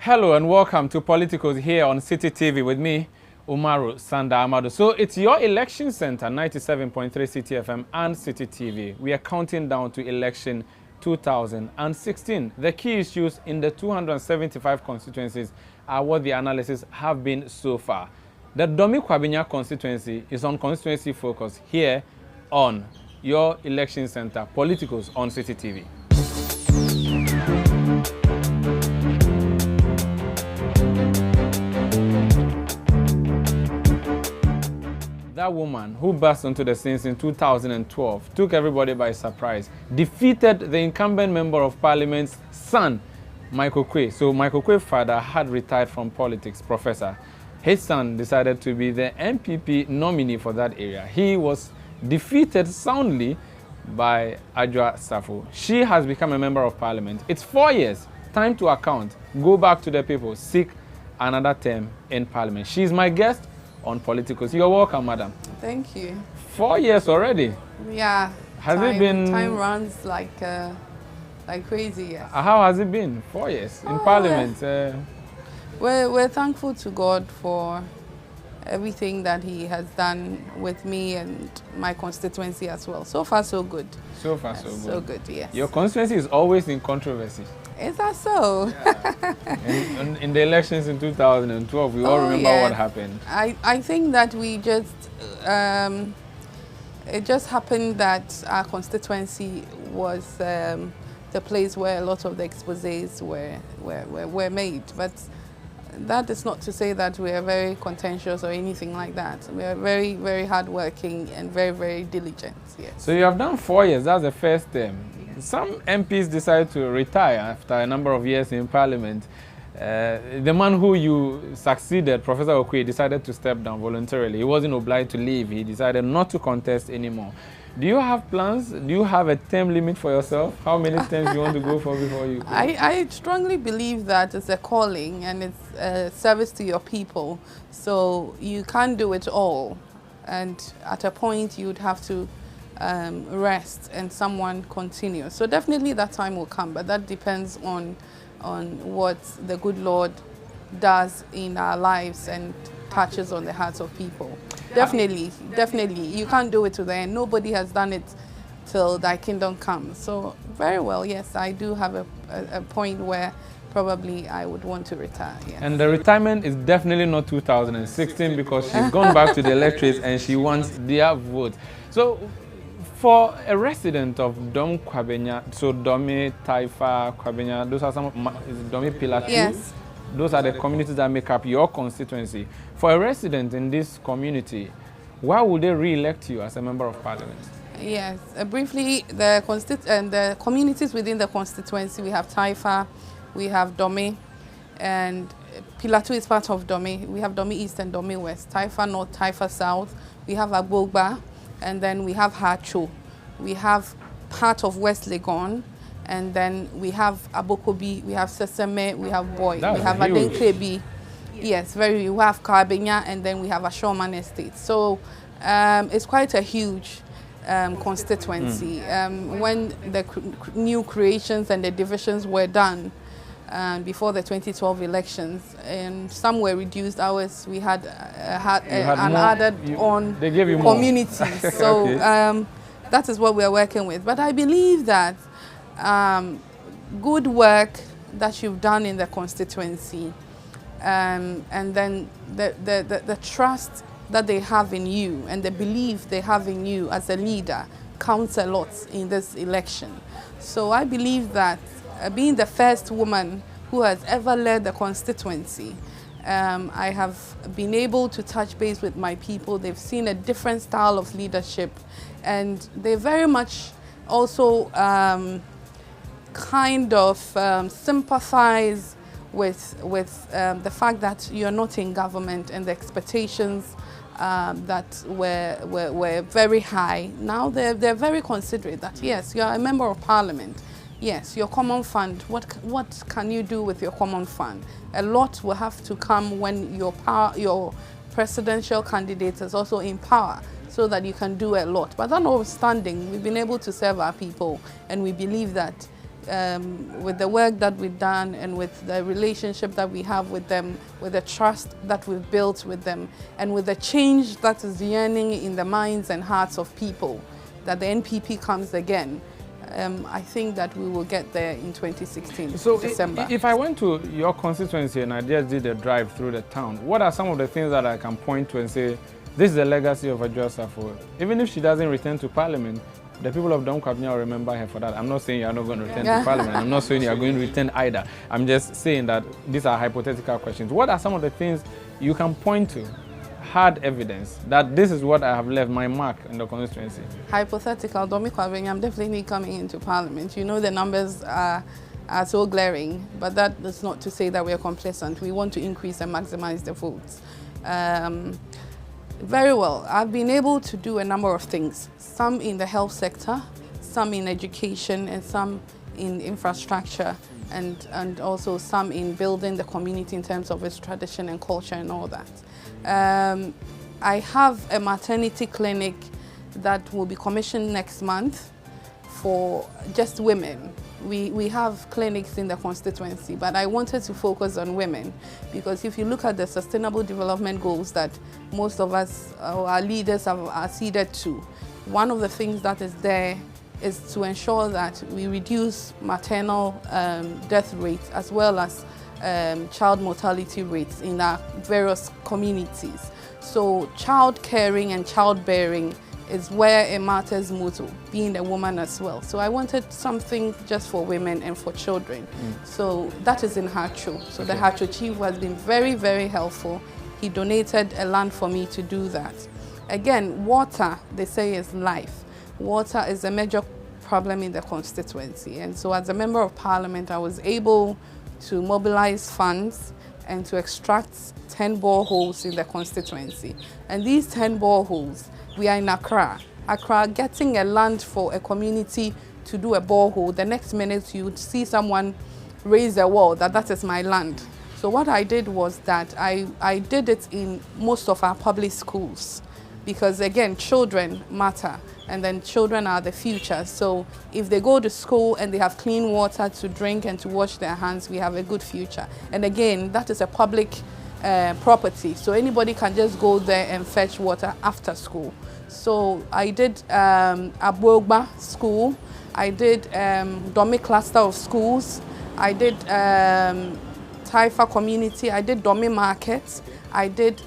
Hello and welcome to Politicos here on Citi TV with me, Umaru Sanda Amadu. So it's your election center, 97.3 Citi FM and Citi TV. We are counting down to election 2016. The key issues in the 275 constituencies are what the analysis have been so far. The Dome Kwabenya Constituency is on constituency focus here on your election center, Politicos on Citi TV. That woman who burst onto the scenes in 2012 took everybody by surprise, defeated the incumbent member of parliament's son, Michael Quay. So Michael Quay's father had retired from politics, professor. His son decided to be the NPP nominee for that area. He was defeated soundly by Adwoa Safo. She has become a member of parliament. It's 4 years. Time to account. Go back to the people. Seek another term in parliament. She's my guest on Politicos. You're welcome, madam. Thank you. 4 years already. Yeah. Has it been? Time runs like crazy. Yes. How has it been? 4 years in Parliament. We're thankful to God for everything that He has done with me and my constituency as well. So far, so good. So far, so good. So good. Yes. Your constituency is always in controversy. Is that so? Yeah. in the elections in 2012, we all remember what happened. I think that we just, it just happened that our constituency was the place where a lot of the exposés were made. But that is not to say that we are very contentious or anything like that. We are very, very hardworking and very, very diligent. Yes. So you have done 4 years. That's the first term. Some MPs decide to retire after a number of years in Parliament. The man who you succeeded, Professor Okwe, decided to step down voluntarily. He wasn't obliged to leave. He decided not to contest anymore. Do you have plans? Do you have a term limit for yourself? How many terms you want to go for before you go? I strongly believe that it's a calling and it's a service to your people. So you can't do it all. And at a point, you'd have to rest and someone continue. So definitely that time will come, but that depends on what the good Lord does in our lives and touches on the hearts of people. Definitely. You can't do it to the end. Nobody has done it till thy kingdom comes. So very well, yes, I do have a point where probably I would want to retire. Yes. And the retirement is definitely not 2016 because she's gone back to the electorate and she wants their vote. So for a resident of Dome Kwabenya, so Dome, Taifa, Kwabenya, those are some, is Dome Pillar 2? Yes. Those are the communities that make up your constituency. For a resident in this community, why would they re-elect you as a member of parliament? Yes, briefly, the communities within the constituency, we have Taifa, we have Dome, and Pillar 2 is part of Dome. We have Dome East and Dome West, Taifa North, Taifa South. We have Agbogba, and then we have Hacho. We have part of West Legon, and then we have Abokobi, we have Sesame, we have Boy, we have Adenkrebi. Yes, we have Kwabenya, and then we have Ashoman Estate. So it's quite a huge constituency. When the new creations and the divisions were done before the 2012 elections, and some were reduced, ours we had added on communities. Okay. So that is what we are working with. But I believe that good work that you've done in the constituency, and then the trust that they have in you and the belief they have in you as a leader counts a lot in this election. So I believe that being the first woman who has ever led the constituency, I have been able to touch base with my people. They've seen a different style of leadership, and they very much also kind of sympathize with the fact that you're not in government and the expectations that were very high. Now they're very considerate that, yes, you're a member of parliament. Yes, your common fund, what can you do with your common fund? A lot will have to come when your presidential candidate is also in power, so that you can do a lot. But that notwithstanding, we've been able to serve our people, and we believe that with the work that we've done and with the relationship that we have with them, with the trust that we've built with them, and with the change that is yearning in the minds and hearts of people, that the NPP comes again, I think that we will get there in 2016, so December. If I went to your constituency and I just did a drive through the town, what are some of the things that I can point to and say, this is the legacy of Adwoa Safo? Even if she doesn't return to Parliament, the people of Dome Kwabenya will remember her for that. I'm not saying you're not going to return to Parliament. I'm not saying you're going to return either. I'm just saying that these are hypothetical questions. What are some of the things you can point to, hard evidence, that this is what I have left my mark in the constituency? Hypothetical, Dome Kwabenya, I'm definitely coming into Parliament. You know, the numbers are so glaring, but that is not to say that we are complacent. We want to increase and maximize the votes. Very well. I've been able to do a number of things, some in the health sector, some in education, and some in infrastructure, and also some in building the community in terms of its tradition and culture and all that. I have a maternity clinic that will be commissioned next month for just women. We have clinics in the constituency, but I wanted to focus on women, because if you look at the sustainable development goals that most of us, our leaders, are acceded to, one of the things that is there is to ensure that we reduce maternal death rates as well as child mortality rates in our various communities. So child caring and childbearing is where it matters most, being a woman as well. So I wanted something just for women and for children. So that is in Hacho. So the Hacho chief has been very, very helpful. He donated a land for me to do that. Again, water, they say, is life. Water is a major problem in the constituency. And so as a member of parliament, I was able to mobilize funds and to extract 10 boreholes in the constituency. And these 10 boreholes, we are in Accra. Accra, getting a land for a community to do a borehole, the next minute you would see someone raise a wall that is my land. So what I did was that I did it in most of our public schools, because again, children matter, and then children are the future. So if they go to school and they have clean water to drink and to wash their hands, we have a good future. And again, that is a public property, so anybody can just go there and fetch water after school. So I did Adwoa school, I did Dome cluster of schools, I did Taifa community, I did Dome market, I did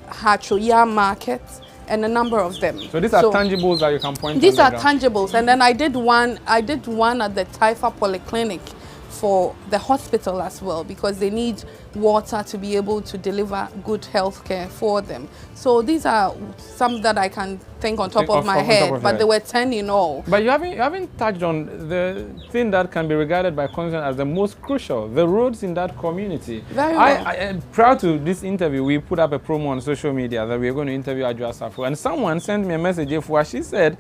Hachoya market, and a number of them. So these are tangibles that you can point to? These are tangibles, and then I did one at the Taifa Polyclinic for the hospital as well, because they need water to be able to deliver good health care for them. So these are some that I can think on top of my head, but there were 10 in all. But you haven't touched on the thing that can be regarded by constituents as the most crucial, the roads in that community. Very well. Prior to this interview, we put up a promo on social media that we were going to interview Adwoa Safo, and someone sent me a message where she said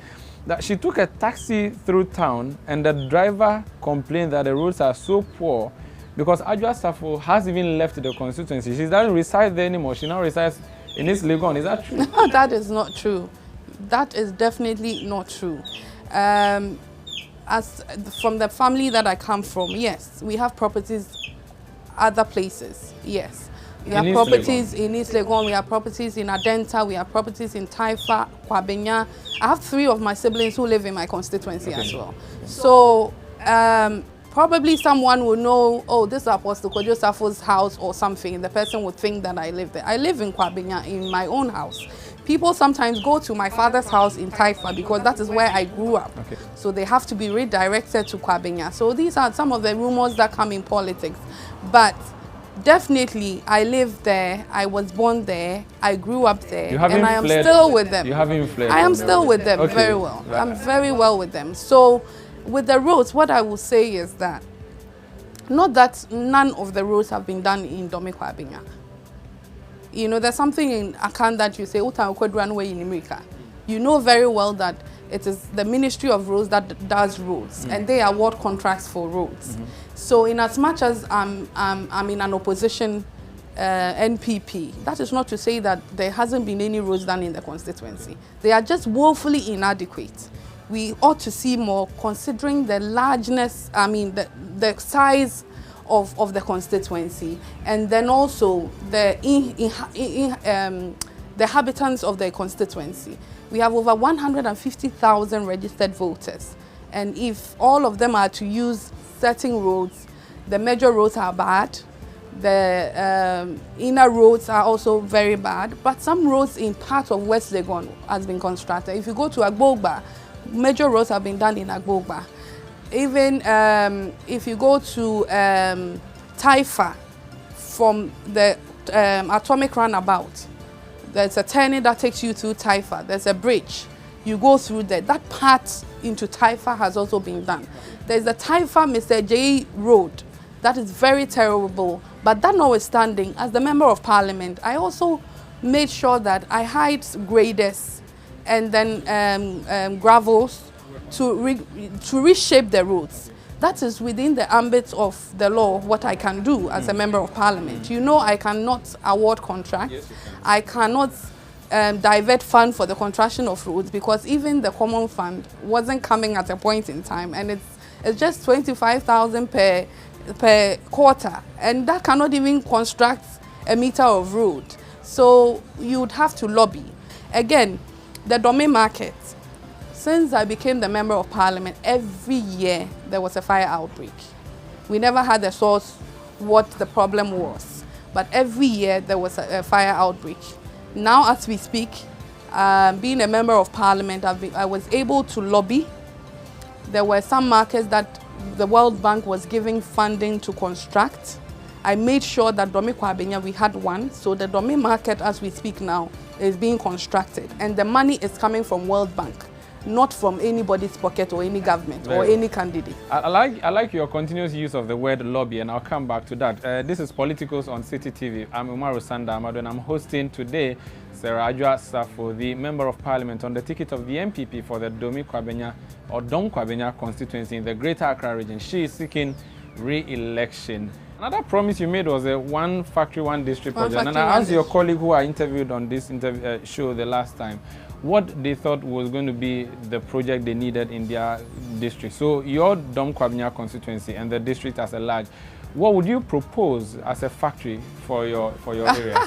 that she took a taxi through town and the driver complained that the roads are so poor because Adwoa Safo has even left the constituency. She doesn't reside there anymore. She now resides in East Legon. Is that true? No, that is not true. That is definitely not true. As from the family that I come from, yes, we have properties other places, yes. We have properties in East Legon, we have properties in Adenta, we have properties in Taifa, Kwabenya. I have 3 of my siblings who live in my constituency as well. So probably someone will know, oh, this is Apostle Adwoa Safo's house or something. The person would think that I live there. I live in Kwabenya in my own house. People sometimes go to my father's house in Taifa because that is where I grew up. So they have to be redirected to Kwabenya. So these are some of the rumors that come in politics. But definitely, I live there, I was born there, I grew up there, and I am still with them. You haven't fled? I am still with them, very well. I'm very well with them. So, with the roads, what I will say is that, not that none of the roads have been done in Dome Kwabenya. You know, there's something in Akan that you say, in America. You know very well that it is the Ministry of Roads that does roads, and they award contracts for roads. So in as much as I'm in an opposition NPP, that is not to say that there hasn't been any roads done in the constituency. They are just woefully inadequate. we ought to see more, considering the largeness, the size of the constituency, and then also the inhabitants of the constituency. We have over 150,000 registered voters, and if all of them are to use certain roads, the major roads are bad, the inner roads are also very bad, but some roads in part of West Legon has been constructed. If you go to Agbogba, major roads have been done in Agbogba. Even if you go to Taifa, from the Atomic Roundabout, there's a turning that takes you through Taifa. There's a bridge. You go through there. That part into Taifa has also been done. There's the Taifa Mr. J Road. That is very terrible. But that notwithstanding, as the Member of Parliament, I also made sure that I hired graders and then gravels to reshape the roads. That is within the ambit of the law, what I can do as a Member of Parliament. You know, I cannot award contracts. Yes, I cannot divert fund for the construction of roads, because even the common fund wasn't coming at a point in time, and it's just 25,000 per quarter, and that cannot even construct a meter of road. So you would have to lobby. Again, the Dome market. Since I became the Member of Parliament, every year there was a fire outbreak. We never had a source what the problem was, but every year there was a fire outbreak. Now, as we speak, being a Member of Parliament, I was able to lobby. There were some markets that the World Bank was giving funding to construct. I made sure that Dome Kwabenya, we had one, so the Dome market, as we speak now, is being constructed, and the money is coming from World Bank, not from anybody's pocket or any government or any candidate. I like your continuous use of the word lobby, and I'll come back to that. This is Politicos on Citi TV. I'm Umaru Sanda Amadu, and I'm hosting today Sarah Adwoa Safo, the Member of Parliament on the ticket of the NPP for the Dome Kwabenya Constituency in the Greater Accra Region. She is seeking re-election. Another promise you made was a one factory, one district project. And I asked your colleague who I interviewed on this show the last time what they thought was going to be the project they needed in their district. So your Dome Kwabenya constituency and the district as a large, what would you propose as a factory for your area?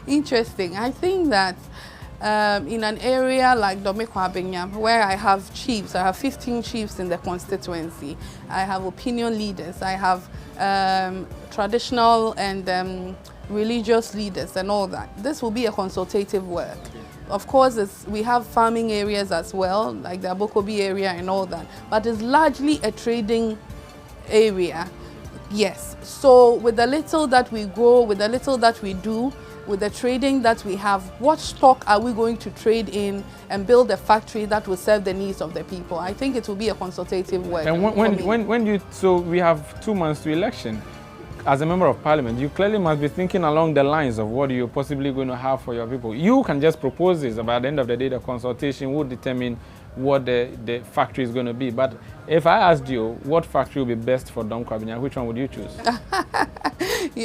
Interesting. I think that in an area like Dome Kwabenya, where I have chiefs, I have 15 chiefs in the constituency, I have opinion leaders, I have traditional and religious leaders and all that. This will be a consultative work. Of course, we have farming areas as well, like the Abokobi area and all that, but it's largely a trading area, yes. So with the little that we grow, with the little that we do, with the trading that we have, what stock are we going to trade in and build a factory that will serve the needs of the people? I think it will be a consultative work. And so we have 2 months to election. As a Member of Parliament, you clearly must be thinking along the lines of what you're possibly going to have for your people. You can just propose this, but at the end of the day, the consultation will determine what the factory is going to be. But if I asked you what factory would be best for Dome Kwabenya, which one would you choose?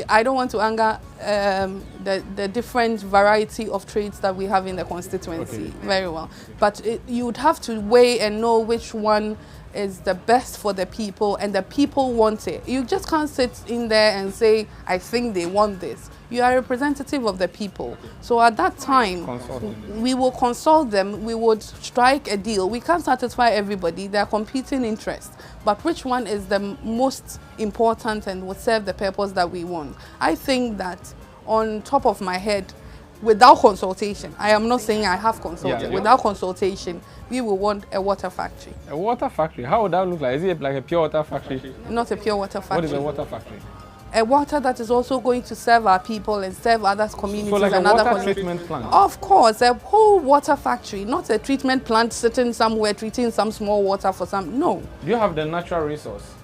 I don't want to anger the different variety of trades that we have in the constituency. Okay. Very well. But you would have to weigh and know which one is the best for the people, and the people want it. You just can't sit in there and say, I think they want this. You are a representative of the people. So at that time, we will consult them, we would strike a deal. We can't satisfy everybody, there are competing interests. But which one is the most important and will serve the purpose that we want? I think that on top of my head, without consultation, I am not saying I have consulted, without consultation, we will want a water factory. A water factory? How would that look like? Is it like a pure water factory? Not a pure water factory. What is a water factory? A water that is also going to serve our people and serve other communities. So like and a water treatment plant? Of course, a whole water factory, not a treatment plant sitting somewhere treating some small water for some, no. Do you have the natural resource?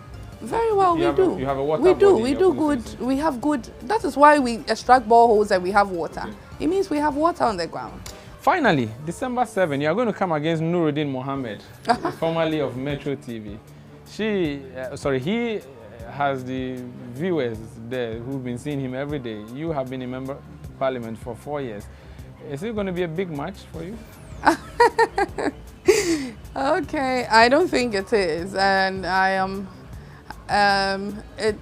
Very well, we do. You have a water we do, body we do good, we have good, that is why we extract boreholes and we have water. Okay. It means we have water on the ground. Finally, December 7, you are going to come against Nuruddin Mohammed, formerly of Metro TV. He has the viewers there who've been seeing him every day. You have been a Member of Parliament for 4 years. Is it going to be a big match for you? Okay, I don't think it is, and I am.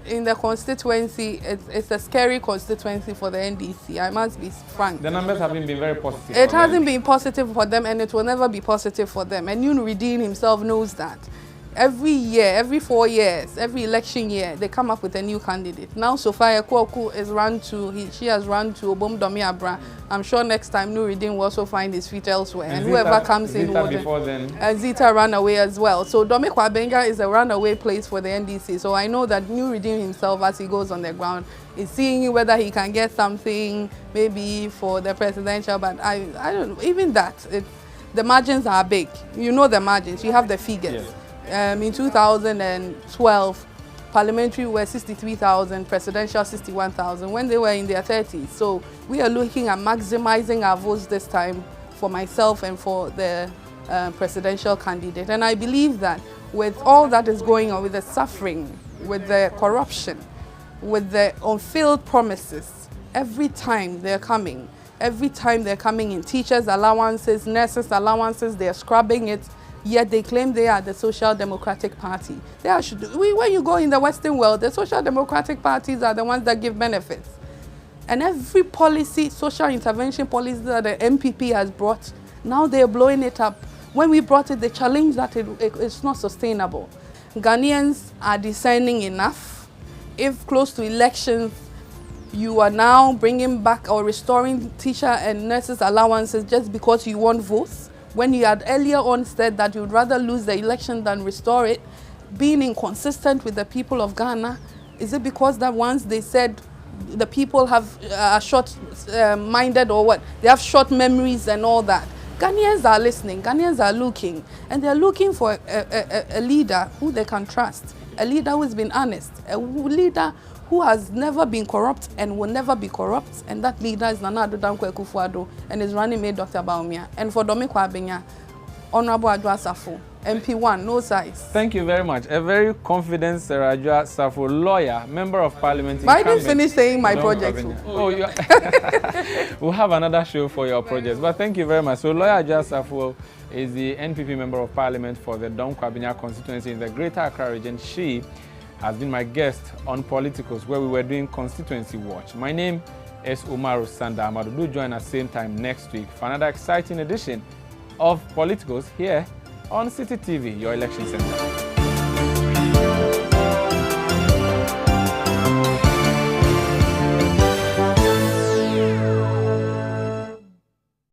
In the constituency, it's a scary constituency for the NDC. I must be frank. The numbers haven't been very positive. It hasn't been positive for them, and it will never be positive for them. And Nuruddin himself knows that. Every year, every 4 years, every election year, they come up with a new candidate. Now, Sophia Kwoku is run to, she has run to Obom Domi Abra. I'm sure next time Nuruddin will also find his feet elsewhere. And whoever comes in will. And Zita ran away as well. So Dome Kwabenya is a runaway place for the NDC. So I know that Nuruddin himself, as he goes on the ground, is seeing whether he can get something maybe for the presidential. But I don't know. Even that, the margins are big. You know the margins. You have the figures. Yes. In 2012, parliamentary were 63,000, presidential 61,000 when they were in their 30s. So we are looking at maximizing our votes this time for myself and for the presidential candidate. And I believe that with all that is going on, with the suffering, with the corruption, with the unfilled promises, every time they're coming in, teachers' allowances, nurses' allowances, they're scrubbing it. Yet they claim they are the Social Democratic Party. When you go in the Western world, the Social Democratic parties are the ones that give benefits. And every policy, social intervention policy that the NPP has brought, now they're blowing it up. When we brought it, they challenged that it's not sustainable. Ghanaians are discerning enough. If close to elections, you are now bringing back or restoring teacher and nurses allowances just because you want votes, when you had earlier on said that you'd rather lose the election than restore it, being inconsistent with the people of Ghana, is it because that once they said the people have short-minded or what? They have short memories and all that. Ghanaians are listening, Ghanaians are looking, and they're looking for a leader who they can trust, a leader who's been honest, a leader who has never been corrupt and will never be corrupt, and that leader is Nana Addo Dankwa Akufo-Addo, and his running mate Dr. Bawumia. And for Dome Kwabenya, Honorable Adwoa Safo, MP1, no size. Thank you very much. A very confident Adwoa Safo, lawyer, member of parliament. But I didn't finish saying my project. Oh, we'll have another show for your projects. But thank you very much. So lawyer Adwoa Safo is the NPP member of parliament for the Dome Kwabenya Constituency in the Greater Accra Region. She has been my guest on Politicos, where we were doing Constituency Watch. My name is Umaru Sanda Amadu. Do join us same time next week for another exciting edition of Politicos here on Citi TV, your election center.